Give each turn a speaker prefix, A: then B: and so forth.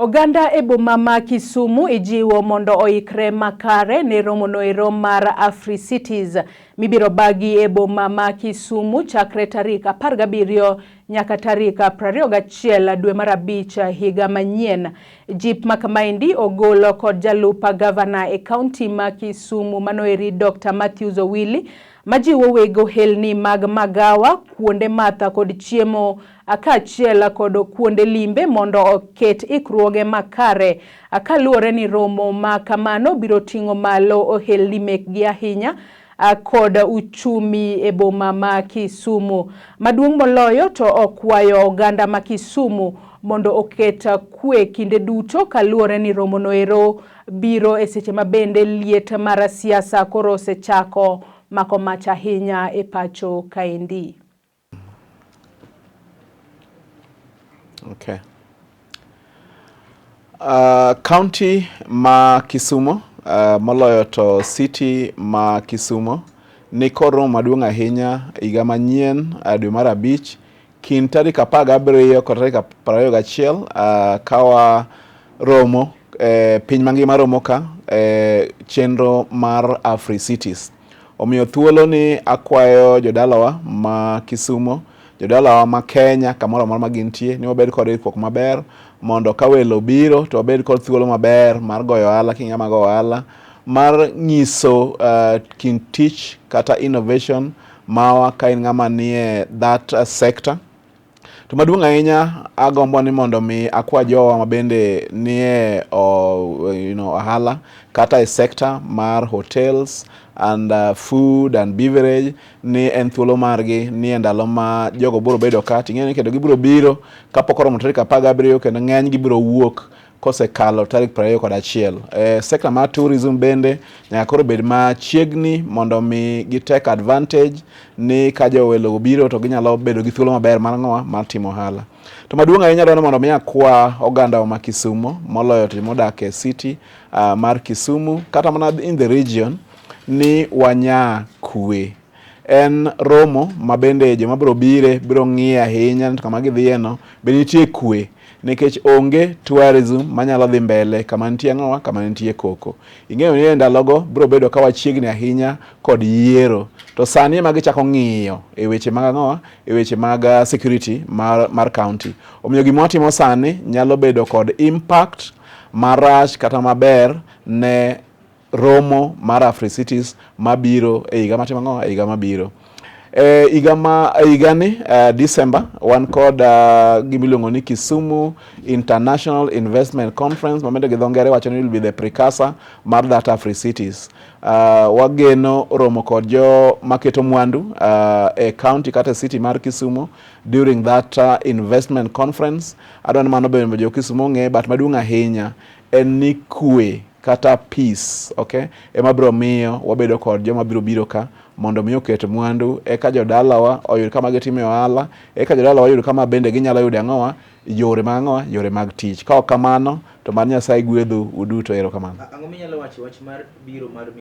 A: Oganda e boma ma Kisumu ijiwo mondo oikre makare ne romo noero mar Afri-Cities mibiro bagi e boma ma Kisumu chakre tarik 17 nyaka tarik 21 dwe mar abich higa manyien. Jip makamaindi ogolo kod jalupa gavana e kaunti ma Kisumu manoeri Dr. Matthews Owili majiwo wego helni mag magawa, kuonde matha kod chiemo kaachiel kod kuonde limbe mondo oket ikruoge makare kaluwore ni romo ma kamano biro ting'o malo ohelni mekgi ahinya kod uchumi e boma ma Kisumu. Maduong' moloyo to okwayo oganda ma Kisumu mondo oket kwe kinde duto kaluwore ni romo noero biro e seche mabende liet mar siasa koro osechako mako mach ahinya e pacho kaendi.
B: Okay. County ma Kisumu, moloyo to city ma Kisumu, ni koro maduong' ahinya higa manyien dwe mar abich kind tarik 17 kod tarik 21 kawa romo piny mangima romo ka chenro mar Afri-Cities. Omiyo thuolo ni akwayo jodalawa ma Kisumu, jodalawa ma Kenya kamoro amora ma gintie ni wabed kod ikruok maber mondo ka welo biro to wabed kod thuolo maber mar goyo ohala king'ama go ohala, mar nyiso kind tich kata innovation mawa ka in ng'ama nie that sector. To maduong' ahinya agombo ni mondo mi akwa jowa mabende nie ohala kata e sector mar hotels and food and beverage ni en thuolo margi ni endalo ma jogo biro bedo ka ting'eni kendo gibiro biro kapok oromo tarik 17 kendo ng'eny gibiro wuok kosekalo tarik 21. Sector mar tourism bende nyaka koro bed machiegni mondo mi gi take advantage ni ka jowelo biro to ginyalo bedo gi thuolo maber mar timo ohala. To maduong' ahinya dwaro mondo mi akwa oganda ma Kisumu moloyo to modak e city mar Kisumu kata mana in the region ni wanya kwe. En romo mabende joma biro bire biro ng'iyo ahinya kama gidhieno be nitie kwe nikech onge tourism manyalo dhi mbele kama nitie ng'owa kama nitie koko. Ing'eyo ni ndalogo biro bedo ka wachiegni ahinya kod yiero. To sani ma gichako ng'iyo e weche mag ng'owa, e weche mag security mar county. Omiyo gima watimo sani nyalo bedo kod impact marach kata maber ne romo mar Afri-Cities mabiro e higa matimo ng'owa e higa mabiro. Higani December wan kod gimiluongo ni Kisumu International Investment Conference mamende gi dho ngere wacho ni will be the precursor mar that Afri-Cities. Wageno romo kod jo maketo mwandu e county kata city mar Kisumu during that investment conference. Adwa ni mano bende jo Kisumu ng'e, but maduong' ahinya en ni kwe kata peace, okay, ema biro miyo wabedo kod joma biro biro ka mondo miyo ket mwandu eka jodalawa oyud kama gitime ohala, eka jodalawa oyud kama bende ginyalo yude ng'owa yore mag ng'owa, yore mag tich. Ka ok kamano to mar Nyasaye gwedhu uduto. Erokamano.
C: Ang'o minyalo wacho wach mar biro mar